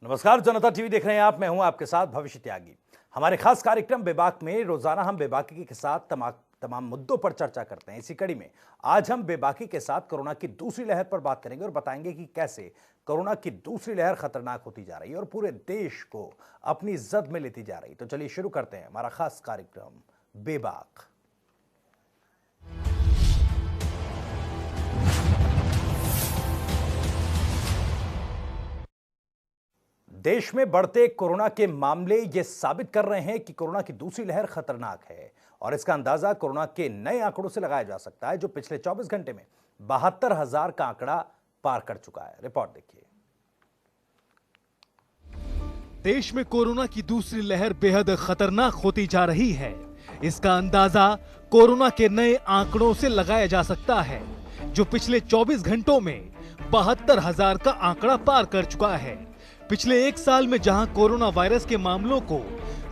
नमस्कार, जनता टीवी देख रहे हैं आप। मैं हूं आपके साथ भविष्य त्यागी। हमारे खास कार्यक्रम बेबाक में रोजाना हम बेबाकी के साथ तमाम मुद्दों पर चर्चा करते हैं। इसी कड़ी में आज हम बेबाकी के साथ कोरोना की दूसरी लहर पर बात करेंगे और बताएंगे कि कैसे कोरोना की दूसरी लहर खतरनाक होती जा रही है और पूरे देश को अपनी जद में लेती जा रही। तो चलिए शुरू करते हैं हमारा खास कार्यक्रम बेबाक। देश में बढ़ते कोरोना के मामले ये साबित कर रहे हैं कि कोरोना की दूसरी लहर खतरनाक है और इसका अंदाजा कोरोना के नए आंकड़ों से लगाया जा सकता है, जो पिछले 24 घंटे में 72,000 का आंकड़ा पार कर चुका है। रिपोर्ट देखिए। देश में कोरोना की दूसरी लहर बेहद खतरनाक होती जा रही है। इसका अंदाजा कोरोना के नए आंकड़ों से लगाया जा सकता है, जो पिछले 24 घंटों में 72,000 का आंकड़ा पार कर चुका है। पिछले एक साल में जहां कोरोना वायरस के मामलों को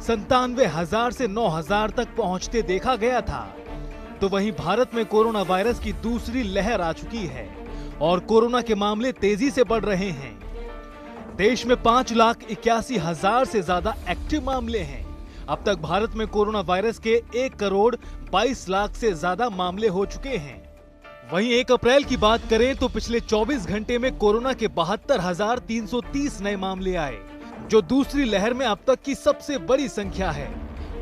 97,000 से 9,000 तक पहुंचते देखा गया था, तो वहीं भारत में कोरोना वायरस की दूसरी लहर आ चुकी है और कोरोना के मामले तेजी से बढ़ रहे हैं। देश में 5,81,000 से ज्यादा एक्टिव मामले हैं। अब तक भारत में कोरोना वायरस के 1,22,00,000 से ज्यादा मामले हो चुके हैं। वहीं 1 अप्रैल की बात करें तो पिछले 24 घंटे में कोरोना के 72,330 नए मामले आए, जो दूसरी लहर में अब तक की सबसे बड़ी संख्या है।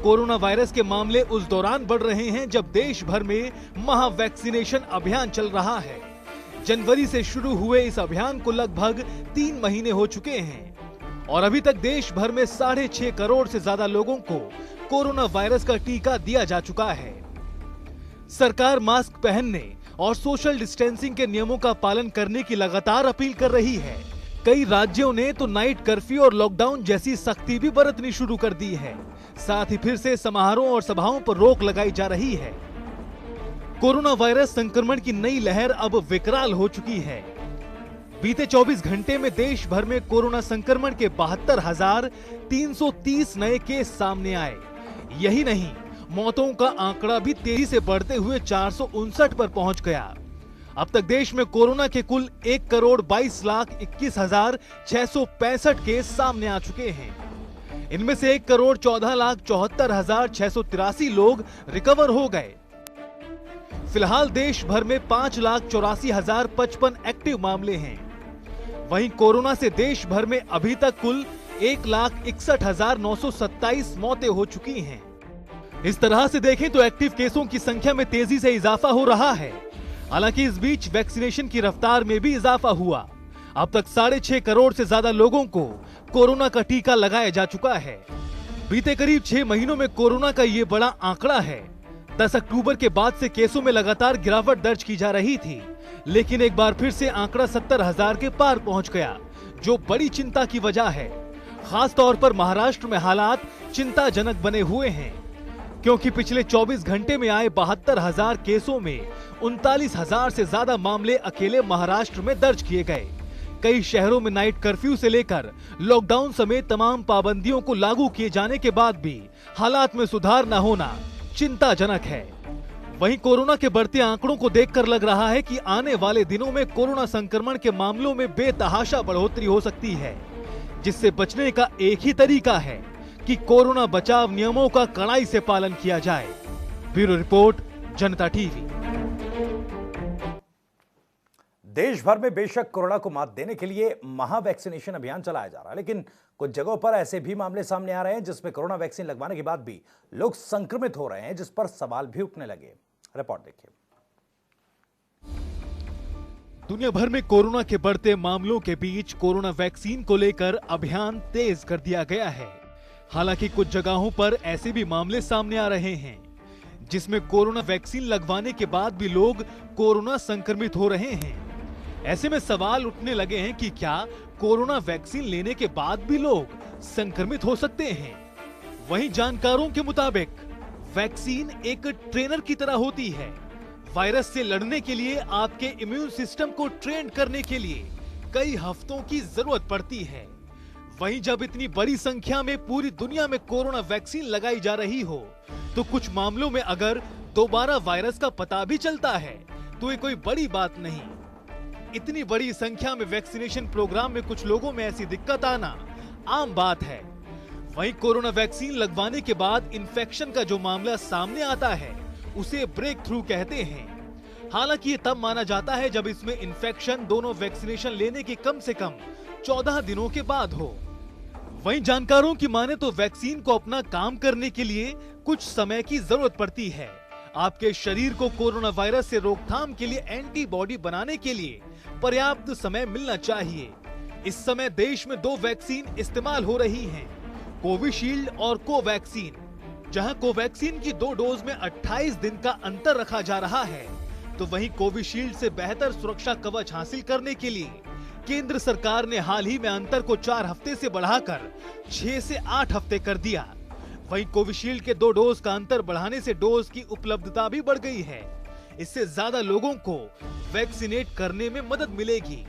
कोरोना वायरस के मामले उस दौरान बढ़ रहे हैं जब देश भर में महा वैक्सीनेशन अभियान चल रहा है। जनवरी से शुरू हुए इस अभियान को लगभग 3 महीने हो चुके हैं और अभी तक देश भर में 6.5 करोड़ से ज्यादा लोगों को कोरोना वायरस का टीका दिया जा चुका है। सरकार मास्क पहनने और सोशल डिस्टेंसिंग के नियमों का पालन करने की लगातार अपील कर रही है। कई राज्यों ने तो नाइट कर्फ्यू और लॉकडाउन जैसी सख्ती भी बरतनी शुरू कर दी है। साथ ही फिर से समारोह और सभाओं पर रोक लगाई जा रही है। कोरोना वायरस संक्रमण की नई लहर अब विकराल हो चुकी है। बीते 24 घंटे में देश भर में कोरोना संक्रमण के 72,330 नए केस सामने आए। यही नहीं, मौतों का आंकड़ा भी तेजी से बढ़ते हुए 459 पर पहुंच गया। अब तक देश में कोरोना के कुल 1,22,21,665 केस सामने आ चुके हैं। इनमें से 1,14,74,683 लोग रिकवर हो गए। फिलहाल देश भर में 5,84,055 एक्टिव मामले हैं। वहीं कोरोना से देश भर में अभी तक कुल 1,61,927 मौतें हो चुकी हैं। इस तरह से देखें तो एक्टिव केसों की संख्या में तेजी से इजाफा हो रहा है। हालांकि इस बीच वैक्सीनेशन की रफ्तार में भी इजाफा हुआ। अब तक 6.5 करोड़ से ज्यादा लोगों को कोरोना का टीका लगाया जा चुका है। बीते करीब 6 महीनों में कोरोना का ये बड़ा आंकड़ा है। 10 अक्टूबर के बाद से केसों में लगातार गिरावट दर्ज की जा रही थी, लेकिन एक बार फिर से आंकड़ा 70,000 के पार पहुंच गया, जो बड़ी चिंता की वजह है। खास तौर पर महाराष्ट्र में हालात चिंताजनक बने हुए हैं, क्योंकि पिछले 24 घंटे में आए 72,000 केसों में 39,000 से ज्यादा मामले अकेले महाराष्ट्र में दर्ज किए गए। कई शहरों में नाइट कर्फ्यू से लेकर लॉकडाउन समेत तमाम पाबंदियों को लागू किए जाने के बाद भी हालात में सुधार न होना चिंताजनक है। वहीं कोरोना के बढ़ते आंकड़ों को देखकर लग रहा है कि आने वाले दिनों में कोरोना संक्रमण के मामलों में बेतहाशा बढ़ोतरी हो सकती है, जिससे बचने का एक ही तरीका है कि कोरोना बचाव नियमों का कड़ाई से पालन किया जाए। ब्यूरो रिपोर्ट, जनता टीवी। देश भर में बेशक कोरोना को मात देने के लिए महा वैक्सीनेशन अभियान चलाया जा रहा है, लेकिन कुछ जगहों पर ऐसे भी मामले सामने आ रहे हैं जिसमें कोरोना वैक्सीन लगवाने के बाद भी लोग संक्रमित हो रहे हैं, जिस पर सवाल भी उठने लगे। रिपोर्ट देखिए। दुनिया भर में कोरोना के बढ़ते मामलों के बीच कोरोना वैक्सीन को लेकर अभियान तेज कर दिया गया है। हालांकि कुछ जगहों पर ऐसे भी मामले सामने आ रहे हैं जिसमें कोरोना वैक्सीन लगवाने के बाद भी लोग कोरोना संक्रमित हो रहे हैं। ऐसे में सवाल उठने लगे हैं कि क्या कोरोना वैक्सीन लेने के बाद भी लोग संक्रमित हो सकते हैं। वहीं जानकारों के मुताबिक वैक्सीन एक ट्रेनर की तरह होती है। वायरस से लड़ने के लिए आपके इम्यून सिस्टम को ट्रेन करने के लिए कई हफ्तों की जरूरत पड़ती है। वहीं जब इतनी बड़ी संख्या में पूरी दुनिया में कोरोना वैक्सीन लगाई जा रही हो, तो कुछ मामलों में अगर दोबारा वायरस का पता भी चलता है तो ये कोई बड़ी बात नहीं। इतनी बड़ी संख्या में वैक्सीनेशन प्रोग्राम में कुछ लोगों में ऐसी दिक्कत आना आम बात है। वहीं कोरोना वैक्सीन लगवाने के बाद इन्फेक्शन का जो मामला सामने आता है उसे ब्रेक थ्रू कहते हैं। हालांकि ये तब माना जाता है जब इसमें इन्फेक्शन दोनों वैक्सीनेशन लेने के कम से कम 14 दिनों के बाद हो। वहीं जानकारों की माने तो वैक्सीन को अपना काम करने के लिए कुछ समय की जरूरत पड़ती है। आपके शरीर को कोरोना वायरस से रोकथाम के लिए एंटीबॉडी बनाने के लिए पर्याप्त समय मिलना चाहिए। इस समय देश में 2 वैक्सीन इस्तेमाल हो रही हैं, कोविशील्ड और कोवैक्सीन। जहां कोवैक्सीन की 2 डोज में 28 दिन का अंतर रखा जा रहा है, तो वहीं कोविशील्ड से बेहतर सुरक्षा कवच हासिल करने के लिए केंद्र सरकार ने हाल ही में अंतर को 4 हफ्ते से बढ़ाकर 6 से 8 हफ्ते कर दिया। वहीं कोविशील्ड के 2 डोज का अंतर बढ़ाने से डोज की उपलब्धता भी बढ़ गई है। इससे ज्यादा लोगों को वैक्सीनेट करने में मदद मिलेगी।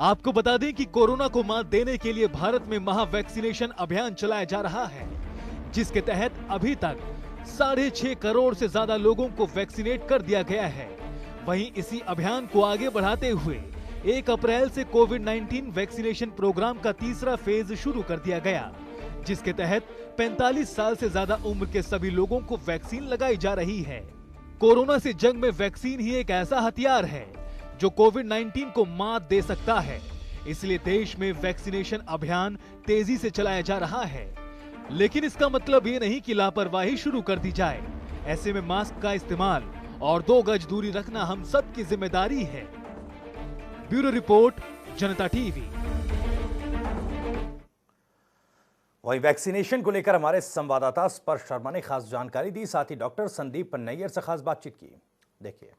आपको बता दें कि कोरोना को मात देने के लिए भारत में महा वैक्सीनेशन अभियान चलाया जा रहा है, जिसके तहत अभी तक 6.5 करोड़ से ज्यादा लोगों को वैक्सीनेट कर दिया गया है। वहीं इसी अभियान को आगे बढ़ाते हुए 1 अप्रैल से कोविड-19 वैक्सीनेशन प्रोग्राम का तीसरा फेज शुरू कर दिया गया, जिसके तहत 45 साल से ज्यादा उम्र के सभी लोगों को वैक्सीन लगाई जा रही है। कोरोना से जंग में वैक्सीन ही एक ऐसा हथियार है जो कोविड-19 को मात दे सकता है। इसलिए देश में वैक्सीनेशन अभियान तेजी से चलाया जा रहा है। लेकिन इसका मतलब ये नहीं कि लापरवाही शुरू कर दी जाए। ऐसे में मास्क का इस्तेमाल और 2 गज दूरी रखना हम सब की जिम्मेदारी है। ब्यूरो रिपोर्ट, जनता टीवी। वहीं वैक्सीनेशन को लेकर हमारे संवाददाता स्पर्श शर्मा ने खास जानकारी दी, साथ ही डॉक्टर संदीप नैयर से खास बातचीत की। देखिए,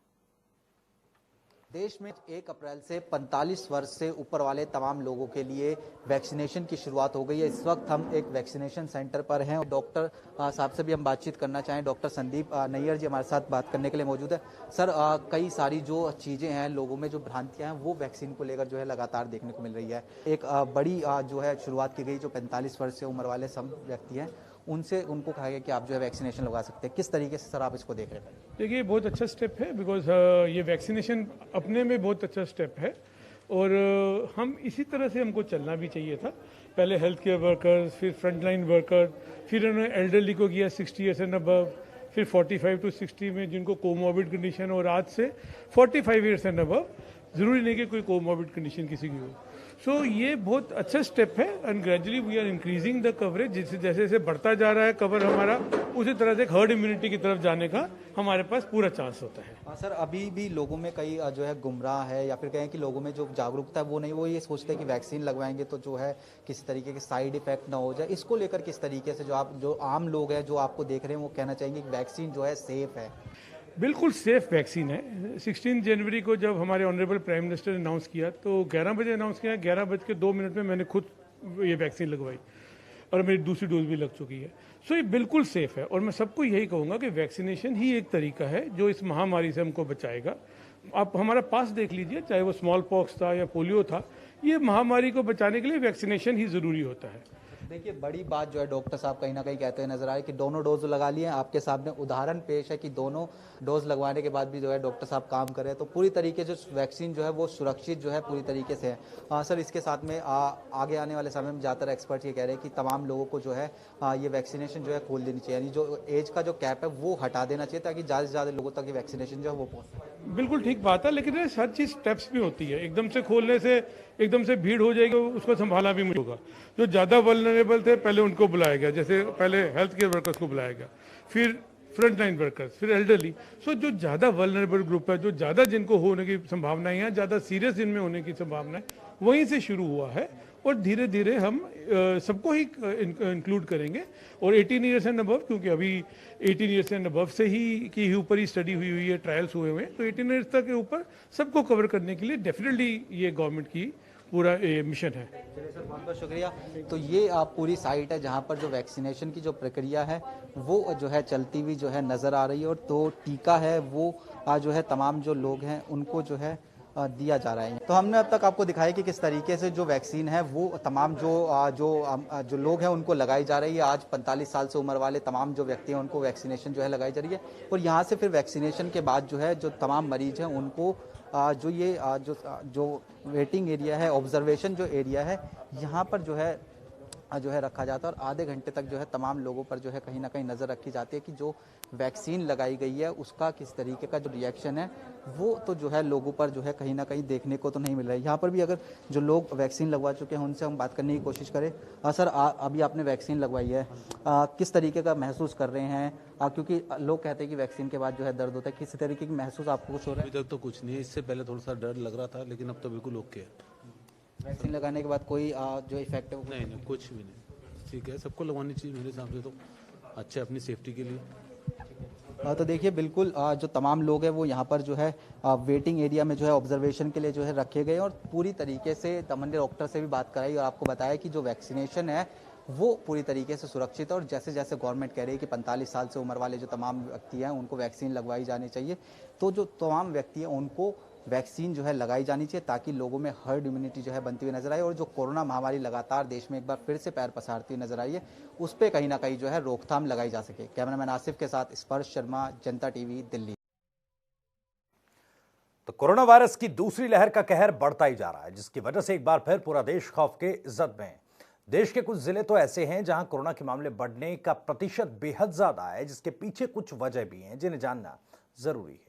देश में 1 अप्रैल से 45 वर्ष से ऊपर वाले तमाम लोगों के लिए वैक्सीनेशन की शुरुआत हो गई है। इस वक्त हम एक वैक्सीनेशन सेंटर पर हैं और डॉक्टर साहब से भी हम बातचीत करना चाहें। डॉक्टर संदीप नैयर जी हमारे साथ बात करने के लिए मौजूद है। सर, कई सारी जो चीज़ें हैं, लोगों में जो भ्रांतियां हैं, वो वैक्सीन को लेकर जो है लगातार देखने को मिल रही है। एक बड़ी जो है शुरुआत की गई, जो 45 वर्ष से उम्र वाले सब व्यक्ति हैं उनसे उनको कहा गया कि आप जो है वैक्सीनेशन लगवा सकते हैं। किस तरीके से सर आप इसको देख रहे हैं? देखिए, बहुत अच्छा स्टेप है, बिकॉज ये वैक्सीनेशन अपने में बहुत अच्छा स्टेप है और हम इसी तरह से हमको चलना भी चाहिए था। पहले हेल्थ केयर वर्कर्स, फिर फ्रंट लाइन वर्कर, फिर उन्होंने एल्डरली को किया 60 ईयर्स एंड अबव, फिर 45 to 60 में जिनको कोमॉर्बिड कंडीशन, और आज से 45 ईयर्स एंड अबव। ज़रूरी नहीं कि कोई कोमॉर्बिड कंडीशन किसी की हो। सो ये बहुत अच्छा स्टेप है and gradually we are increasing the coverage. जैसे जैसे बढ़ता जा रहा है कवर हमारा, उसी तरह से हर्ड इम्यूनिटी की तरफ जाने का हमारे पास पूरा चांस होता है। हाँ सर, अभी भी लोगों में कई जो है गुमराह है, या फिर कहें कि लोगों में जो जागरूकता है वो नहीं, वो ये सोचते हैं कि वैक्सीन लगवाएंगे तो जो है किसी तरीके के साइड इफेक्ट ना हो जाए। इसको लेकर किस तरीके से जो आम लोग हैं जो आपको देख रहे हैं वो कहना चाहेंगे कि वैक्सीन जो है सेफ है? बिल्कुल सेफ वैक्सीन है। 16 जनवरी को जब हमारे ऑनरेबल प्राइम मिनिस्टर ने अनाउंस किया तो 11 बजे अनाउंस किया, 11:02 में मैंने खुद ये वैक्सीन लगवाई और मेरी दूसरी डोज भी लग चुकी है। सो ये बिल्कुल सेफ है और मैं सबको यही कहूँगा कि वैक्सीनेशन ही एक तरीका है जो इस महामारी से हमको बचाएगा। आप हमारा पास देख लीजिए, चाहे वो स्मॉल पॉक्स था या पोलियो था, ये महामारी को बचाने के लिए वैक्सीनेशन ही ज़रूरी होता है। देखिए, बड़ी बात जो है डॉक्टर साहब कहीं ना कहीं कहते हुए नजर आए कि दोनों डोज लगा लिए। आपके सामने उदाहरण पेश है कि दोनों डोज लगवाने के बाद भी जो है डॉक्टर साहब काम कर रहे हैं, तो पूरी तरीके से वैक्सीन जो है वो सुरक्षित जो है पूरी तरीके से है। सर, इसके साथ में आगे आने वाले समय में ज़्यादातर एक्सपर्ट ये कह रहे हैं कि तमाम लोगों को जो है ये वैक्सीनेशन जो है खोल देनी चाहिए, यानी जो एज का जो कैप है वो हटा देना चाहिए ताकि ज़्यादा से ज़्यादा लोगों तक ये वैक्सीनेशन जो है वो पहुँचे। बिल्कुल ठीक बात है, लेकिन हर चीज़ स्टेप्स भी होती है। एकदम से खोलने से एकदम से भीड़ हो जाएगी, उसको संभालना भी मुश्किल होगा। जो ज़्यादा वल्नरेबल थे पहले उनको बुलाया गया, जैसे पहले हेल्थ केयर वर्कर्स को बुलाया गया, फिर फ्रंट लाइन वर्कर्स, फिर एल्डरली। सो जो ज़्यादा वल्नरेबल ग्रुप है, जो ज़्यादा जिनको होने की संभावनाएं हैं, ज़्यादा सीरियस जिनमें होने की संभावना है, वहीं से शुरू हुआ है और धीरे धीरे हम सबको ही इंक्लूड करेंगे। और 18 ईयर्स एंड अबव, क्योंकि अभी 18 ईयर्स एंड अबव से ही की ऊपर ही स्टडी हुई है, ट्रायल्स हुए हैं, तो 18 ईयर्स तक के ऊपर सबको कवर करने के लिए डेफिनेटली ये गवर्नमेंट की पूरा मिशन है। चलिए सर, बहुत बहुत शुक्रिया। तो ये आप पूरी साइट है जहाँ पर जो वैक्सीनेशन की जो प्रक्रिया है वो जो है चलती हुई जो है नज़र आ रही है, और तो टीका है वो जो है तमाम जो लोग हैं उनको जो है दिया जा रहा है। तो हमने अब तक आपको दिखाया कि किस तरीके से जो वैक्सीन है वो तमाम जो लोग हैं उनको लगाई जा रही है। आज 45 साल से उम्र वाले तमाम जो व्यक्ति हैं उनको वैक्सीनेशन जो है लगाई जा रही है, और यहाँ से फिर वैक्सीनेशन के बाद जो है जो तमाम मरीज हैं उनको जो वेटिंग एरिया है, ऑब्जर्वेशन जो एरिया है, यहाँ पर जो है जो है रखा जाता है और आधे घंटे तक जो है तमाम लोगों पर जो है कहीं ना कहीं नज़र रखी जाती है कि जो वैक्सीन लगाई गई है उसका किस तरीके का जो रिएक्शन है वो तो जो है लोगों पर जो है कहीं ना कहीं देखने को तो नहीं मिल रहा है। यहाँ पर भी अगर जो लोग वैक्सीन लगवा चुके हैं उनसे हम बात करने की कोशिश करें। सर अभी आपने वैक्सीन लगवाई है, किस तरीके का महसूस कर रहे हैं? क्योंकि लोग कहते हैं कि वैक्सीन के बाद जो है दर्द होता है, किस तरीके की महसूस आपको कुछ हो रहा है? अभी तक तो कुछ नहीं है, इससे पहले थोड़ा सा डर लग रहा था लेकिन अब तो बिल्कुल ओके है। वैक्सीन लगाने के बाद कोई जो इफेक्ट है वो नहीं कुछ भी नहीं, ठीक है। सबको लगवानी चाहिए मेरे हिसाब से, तो अच्छा है अपनी सेफ्टी के लिए। तो देखिए बिल्कुल जो तमाम लोग हैं वो यहाँ पर जो है वेटिंग एरिया में जो है ऑब्जर्वेशन के लिए जो है रखे गए और पूरी तरीके से हमने डॉक्टर से भी बात कराई और आपको बताया कि जो वैक्सीनेशन है वो पूरी तरीके से सुरक्षित है और जैसे जैसे गवर्नमेंट कह रही है कि 45 साल से उम्र वाले जो तमाम व्यक्ति हैं उनको वैक्सीन लगवाई जानी चाहिए, तो जो तमाम व्यक्ति हैं उनको वैक्सीन जो है लगाई जानी चाहिए ताकि लोगों में हर्ड इम्यूनिटी जो है बनती हुई नजर आए और जो कोरोना महामारी लगातार देश में एक बार फिर से पैर पसारती हुई नजर आई है उस पर कहीं ना कहीं जो है रोकथाम लगाई जा सके। कैमरामैन आसिफ के साथ स्पर्श शर्मा, जनता टीवी, दिल्ली। तो कोरोना वायरस की दूसरी लहर का कहर बढ़ता ही जा रहा है, जिसकी वजह से एक बार फिर पूरा देश खौफ के जद में है। देश के कुछ जिले तो ऐसे हैं जहां कोरोना के मामले बढ़ने का प्रतिशत बेहद ज्यादा है, जिसके पीछे कुछ वजह भी हैं जिन्हें जानना जरूरी है।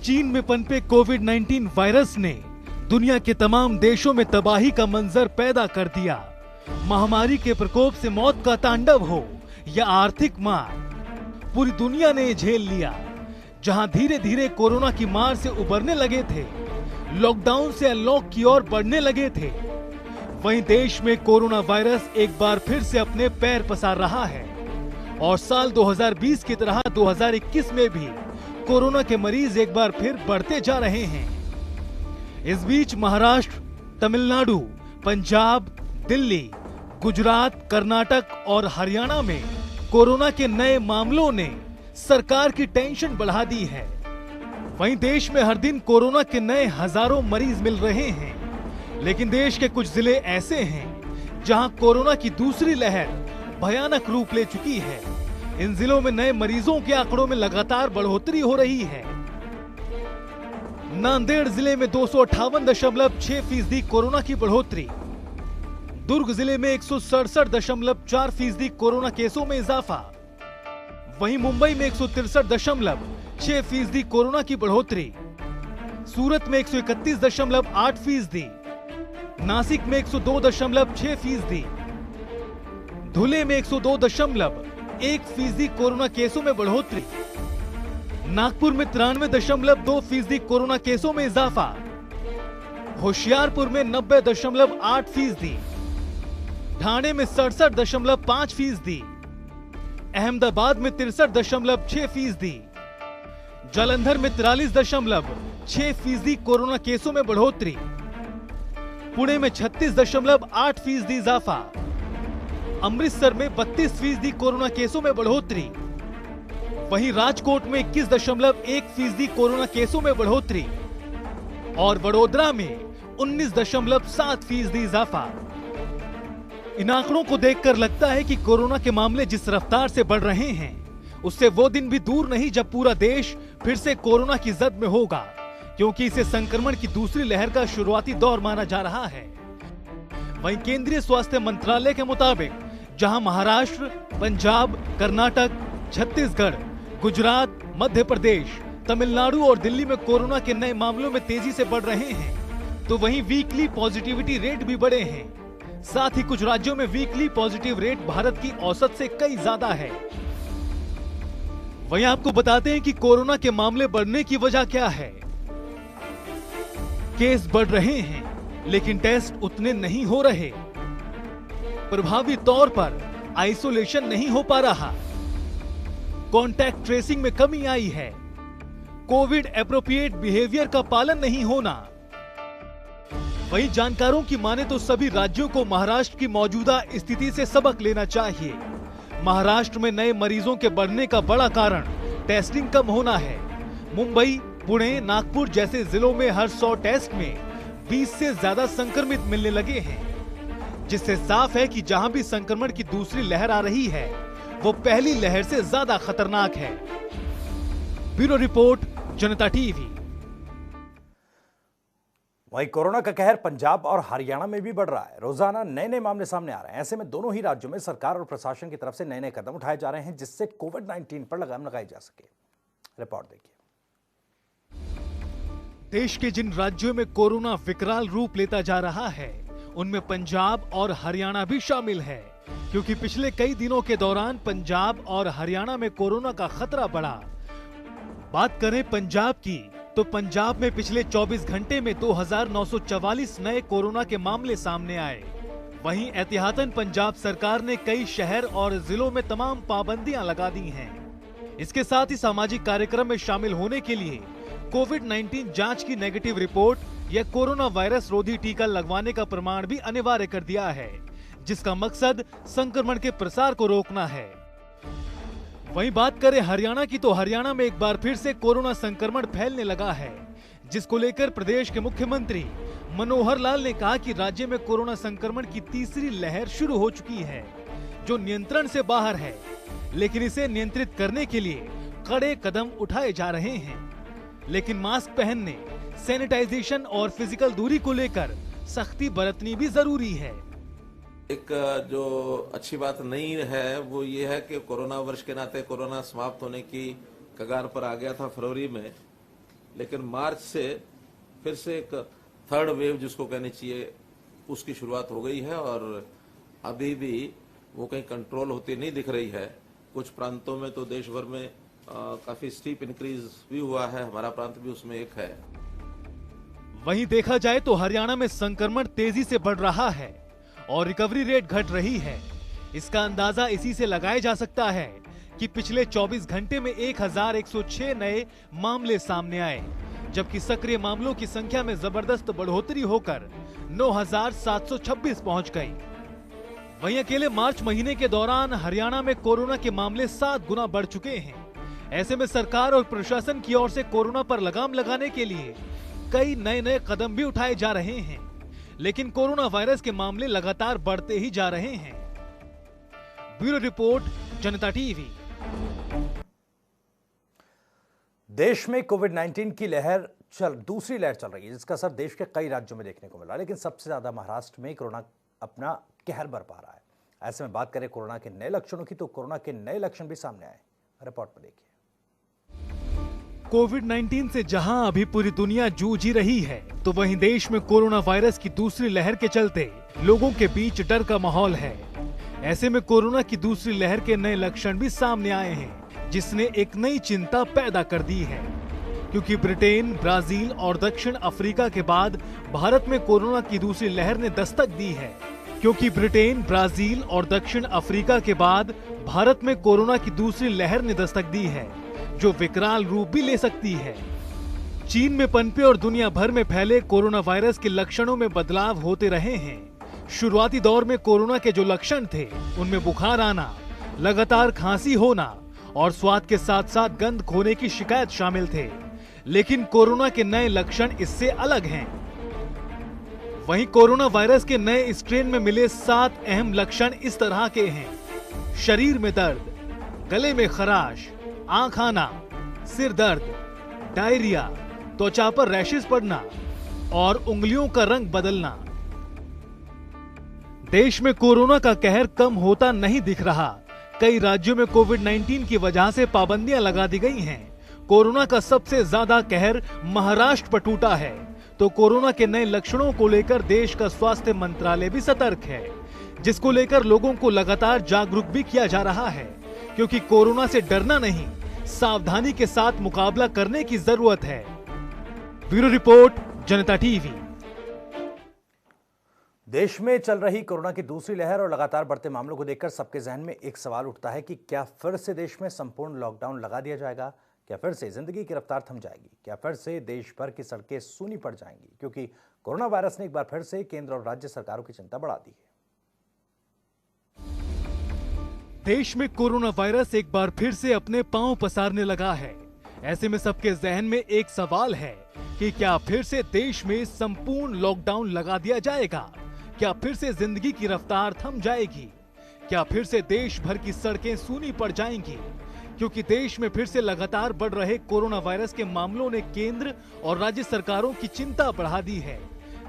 चीन में पनपे कोविड-19 वायरस ने दुनिया के तमाम देशों में तबाही का मंजर पैदा कर दिया। महामारी के प्रकोप से मौत का तांडव हो या आर्थिक मार, पूरी दुनिया ने झेल लिया। जहां धीरे धीरे कोरोना की मार से उबरने लगे थे, लॉकडाउन से अनलॉक की ओर बढ़ने लगे थे, वहीं देश में कोरोना वायरस एक बार फिर से अपने पैर पसार रहा है और साल 2020 की तरह 2021 में भी कोरोना के मरीज एक बार फिर बढ़ते जा रहे हैं। इस बीच महाराष्ट्र, तमिलनाडु, पंजाब, दिल्ली, गुजरात, कर्नाटक और हरियाणा में कोरोना के नए मामलों ने सरकार की टेंशन बढ़ा दी है। वहीं देश में हर दिन कोरोना के नए हजारों मरीज मिल रहे हैं, लेकिन देश के कुछ जिले ऐसे हैं जहां कोरोना की दूसरी लहर भयानक रूप ले चुकी है। इन जिलों में नए मरीजों के आंकड़ों में लगातार बढ़ोतरी हो रही है। नांदेड़ जिले में 258.6% कोरोना की बढ़ोतरी, दुर्ग जिले में 167.4% कोरोना केसों में इजाफा, वहीं मुंबई में 163.6% कोरोना की बढ़ोतरी, सूरत में 131.8%, नासिक में 102.6%, धुले में 102.1% कोरोना केसों में बढ़ोतरी, नागपुर में 93.2% कोरोना केसों में इजाफा, होशियारपुर में 90.8%, ठाणे में 67.5%, अहमदाबाद में 63.6%, जालंधर में 43.6% कोरोना केसों में बढ़ोतरी, पुणे में 36.8% इजाफा, अमृतसर में 32% कोरोना केसों में बढ़ोतरी, वहीं राजकोट में 21.1% कोरोना केसों में बढ़ोतरी और वडोदरा में 19.7% इजाफा। इन आंकड़ों को देखकर लगता है कि कोरोना के मामले जिस रफ्तार से बढ़ रहे हैं उससे वो दिन भी दूर नहीं जब पूरा देश फिर से कोरोना की जद में होगा, क्योंकि इसे संक्रमण की दूसरी लहर का शुरुआती दौर माना जा रहा है। वहीं केंद्रीय स्वास्थ्य मंत्रालय के मुताबिक जहां महाराष्ट्र, पंजाब, कर्नाटक, छत्तीसगढ़, गुजरात, मध्य प्रदेश, तमिलनाडु और दिल्ली में कोरोना के नए मामलों में तेजी से बढ़ रहे हैं, तो वहीं वीकली पॉजिटिविटी रेट भी बढ़े हैं। साथ ही कुछ राज्यों में वीकली पॉजिटिव रेट भारत की औसत से कई ज्यादा है। वहीं आपको बताते हैं कि कोरोना के मामले बढ़ने की वजह क्या है। केस बढ़ रहे हैं लेकिन टेस्ट उतने नहीं हो रहे, प्रभावी तौर पर आइसोलेशन नहीं हो पा रहा, कॉन्टैक्ट ट्रेसिंग में कमी आई है, कोविड एप्रोप्रिएट बिहेवियर का पालन नहीं होना। वहीं जानकारों की माने तो सभी राज्यों को महाराष्ट्र की मौजूदा स्थिति से सबक लेना चाहिए। महाराष्ट्र में नए मरीजों के बढ़ने का बड़ा कारण टेस्टिंग कम होना है। मुंबई, पुणे, नागपुर जैसे जिलों में हर 100 टेस्ट में 20 से ज्यादा संक्रमित मिलने लगे हैं, जिससे साफ है कि जहां भी संक्रमण की दूसरी लहर आ रही है वो पहली लहर से ज्यादा खतरनाक है। ब्यूरो रिपोर्ट, जनता टीवी। वहीं कोरोना का कहर पंजाब और हरियाणा में भी बढ़ रहा है। रोजाना नए नए मामले सामने आ रहे हैं। ऐसे में दोनों ही राज्यों में सरकार और प्रशासन की तरफ से नए नए कदम उठाए जा रहे हैं जिससे कोविड-19 पर लगाम लगाई जा सके। रिपोर्ट देखिए। देश के जिन राज्यों में कोरोना विकराल रूप लेता जा रहा है उनमें पंजाब और हरियाणा भी शामिल है, क्योंकि पिछले कई दिनों के दौरान पंजाब और हरियाणा में कोरोना का खतरा बढ़ा। बात करें पंजाब की तो पंजाब में पिछले 24 घंटे में 2944 नए कोरोना के मामले सामने आए। वहीं एहतियातन पंजाब सरकार ने कई शहर और जिलों में तमाम पाबंदियां लगा दी हैं। इसके साथ ही सामाजिक कार्यक्रम में शामिल होने के लिए कोविड-19 जांच की नेगेटिव रिपोर्ट या कोरोना वायरस रोधी टीका लगवाने का प्रमाण भी अनिवार्य कर दिया है, जिसका मकसद संक्रमण के प्रसार को रोकना है। वहीं बात करें हरियाणा की तो हरियाणा में एक बार फिर से कोरोना संक्रमण फैलने लगा है, जिसको लेकर प्रदेश के मुख्यमंत्री मनोहर लाल ने कहा कि राज्य में कोरोना संक्रमण की तीसरी लहर शुरू हो चुकी है, जो नियंत्रण से बाहर है, लेकिन इसे नियंत्रित करने के लिए कड़े कदम उठाए जा रहे हैं। लेकिन मास्क पहनने, सैनिटाइजेशन और फिजिकल दूरी को लेकर सख्ती बरतनी भी जरूरी है। एक जो अच्छी बात नहीं है वो ये है कि कोरोना वर्ष के नाते कोरोना समाप्त होने की कगार पर आ गया था फरवरी में, लेकिन मार्च से फिर से एक थर्ड वेव जिसको कहनी चाहिए उसकी शुरुआत हो गई है और अभी भी वो कहीं कंट्रोल होती नहीं दिख रही है। कुछ प्रांतों में तो देश भर में काफी स्टीप इंक्रीज भी हुआ है, हमारा प्रांत भी उसमें एक है। वहीं देखा जाए तो हरियाणा में संक्रमण तेजी से बढ़ रहा है और रिकवरी रेट घट रही है। इसका अंदाजा इसी से लगाया जा सकता है कि पिछले 24 घंटे में 1106 नए मामले सामने आए, जबकि सक्रिय मामलों की संख्या में जबरदस्त बढ़ोतरी होकर 9726 पहुंच गई। वहीं अकेले मार्च महीने के दौरान हरियाणा में कोरोना के मामले 7 गुना बढ़ चुके हैं। ऐसे में सरकार और प्रशासन की ओर से कोरोना पर लगाम लगाने के लिए कई नए कदम भी उठाए जा रहे हैं, लेकिन कोरोना वायरस के मामले लगातार बढ़ते ही जा रहे हैं। ब्यूरो रिपोर्ट, जनता टीवी। देश में कोविड-19 की दूसरी लहर चल रही है, जिसका असर देश के कई राज्यों में देखने को मिला, लेकिन सबसे ज्यादा महाराष्ट्र में कोरोना अपना कहर बरपा रहा है। ऐसे में बात करें कोरोना के नए लक्षणों की तो कोरोना के नए लक्षण भी सामने आए। रिपोर्ट में देखिए। कोविड-19 से जहां अभी पूरी दुनिया जूझ ही रही है, तो वहीं देश में कोरोना वायरस की दूसरी लहर के चलते लोगों के बीच डर का माहौल है। ऐसे में कोरोना की दूसरी लहर के नए लक्षण भी सामने आए हैं, जिसने एक नई चिंता पैदा कर दी है, क्योंकि ब्रिटेन, ब्राजील और दक्षिण अफ्रीका के बाद भारत में कोरोना की दूसरी लहर ने दस्तक दी है। क्योंकि ब्रिटेन, ब्राजील और दक्षिण अफ्रीका के बाद भारत में कोरोना की दूसरी लहर ने दस्तक दी है, जो विकराल रूप भी ले सकती है। चीन में पनपे और दुनिया भर में फैले कोरोना वायरस के लक्षणों में बदलाव होते रहे हैं। शुरुआती दौर में कोरोना के जो लक्षण थे उनमें बुखार आना, लगातार खांसी होना और स्वाद के साथ साथ गंध खोने की शिकायत शामिल थे, लेकिन कोरोना के नए लक्षण इससे अलग हैं। वहीं कोरोना वायरस के नए स्ट्रेन में मिले 7 अहम लक्षण इस तरह के हैं: शरीर में दर्द, गले में खराश, आंख आना, सिर दर्द, डायरिया, त्वचा पर रैशेस पड़ना और उंगलियों का रंग बदलना। देश में कोरोना का कहर कम होता नहीं दिख रहा। कई राज्यों में कोविड-19 की वजह से पाबंदियां लगा दी गई हैं। कोरोना का सबसे ज्यादा कहर महाराष्ट्र पर टूटा है, तो कोरोना के नए लक्षणों को लेकर देश का स्वास्थ्य मंत्रालय भी सतर्क है, जिसको लेकर लोगों को लगातार जागरूक भी किया जा रहा है, क्योंकि कोरोना से डरना नहीं, सावधानी के साथ मुकाबला करने की जरूरत है। ब्यूरो रिपोर्ट, जनता टीवी। देश में चल रही कोरोना की दूसरी लहर और लगातार बढ़ते मामलों को देखकर सबके जहन में एक सवाल उठता है कि क्या फिर से देश में संपूर्ण लॉकडाउन लगा दिया जाएगा? क्या फिर से जिंदगी की रफ्तार थम जाएगी? क्या फिर से देश भर की सड़कें सूनी पड़ जाएंगी? क्योंकि कोरोना वायरस ने एक बार फिर से केंद्र और राज्य सरकारों की चिंता बढ़ा दी है। देश में कोरोना वायरस एक बार फिर से अपने पांव पसारने लगा है। ऐसे में सबके जहन में एक सवाल है कि क्या फिर से देश में संपूर्ण लॉकडाउन लगा दिया जाएगा? क्या फिर से जिंदगी की रफ्तार थम जाएगी? क्या फिर से देश भर की सड़कें सूनी पड़ जाएंगी? क्योंकि देश में फिर से लगातार बढ़ रहे कोरोना वायरस के मामलों ने केंद्र और राज्य सरकारों की चिंता बढ़ा दी है।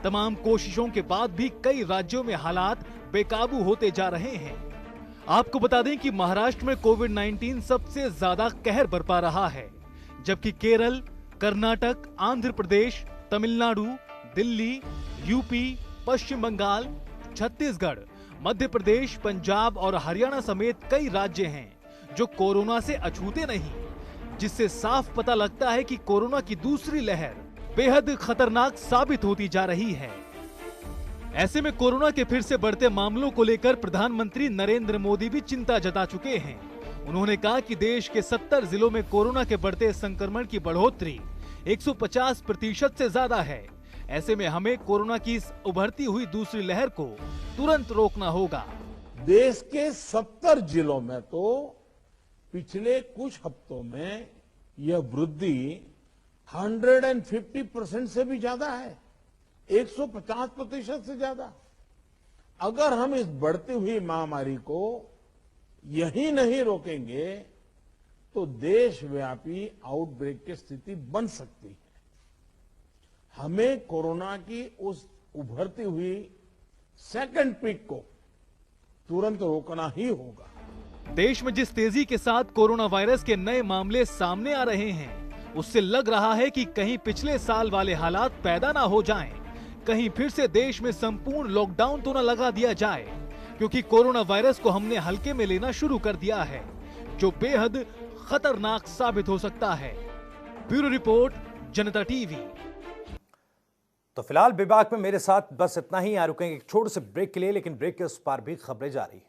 तमाम कोशिशों के बाद भी कई राज्यों में हालात बेकाबू होते जा रहे हैं। आपको बता दें कि महाराष्ट्र में कोविड-19 सबसे ज्यादा कहर बरपा रहा है, जबकि केरल, कर्नाटक, आंध्र प्रदेश, तमिलनाडु, दिल्ली, यूपी, पश्चिम बंगाल, छत्तीसगढ़, मध्य प्रदेश, पंजाब और हरियाणा समेत कई राज्य हैं जो कोरोना से अछूते नहीं, जिससे साफ पता लगता है कि कोरोना की दूसरी लहर बेहद खतरनाक साबित होती जा रही है। ऐसे में कोरोना के फिर से बढ़ते मामलों को लेकर प्रधानमंत्री नरेंद्र मोदी भी चिंता जता चुके हैं। उन्होंने कहा कि देश के 70 जिलों में कोरोना के बढ़ते संक्रमण की बढ़ोतरी 150% से ज्यादा है। ऐसे में हमें कोरोना की इस उभरती हुई दूसरी लहर को तुरंत रोकना होगा। देश के 70 जिलों में तो पिछले कुछ हफ्तों में यह वृद्धि 150% से भी ज्यादा है, 150% से ज्यादा। अगर हम इस बढ़ती हुई महामारी को यही नहीं रोकेंगे तो देशव्यापी आउटब्रेक की स्थिति बन सकती है। हमें कोरोना की उस उभरती हुई सेकंड पीक को तुरंत रोकना ही होगा। देश में जिस तेजी के साथ कोरोना वायरस के नए मामले सामने आ रहे हैं, उससे लग रहा है कि कहीं पिछले साल वाले हालात पैदा ना हो जाएं, कहीं फिर से देश में संपूर्ण लॉकडाउन तो न लगा दिया जाए, क्योंकि कोरोना वायरस को हमने हल्के में लेना शुरू कर दिया है, जो बेहद खतरनाक साबित हो सकता है। ब्यूरो रिपोर्ट, जनता टीवी। तो फिलहाल विभाग में मेरे साथ बस इतना ही। यहाँ रुकेंगे एक छोटे से ब्रेक के लिए, लेकिन ब्रेक के उस पार भी खबरें जारी।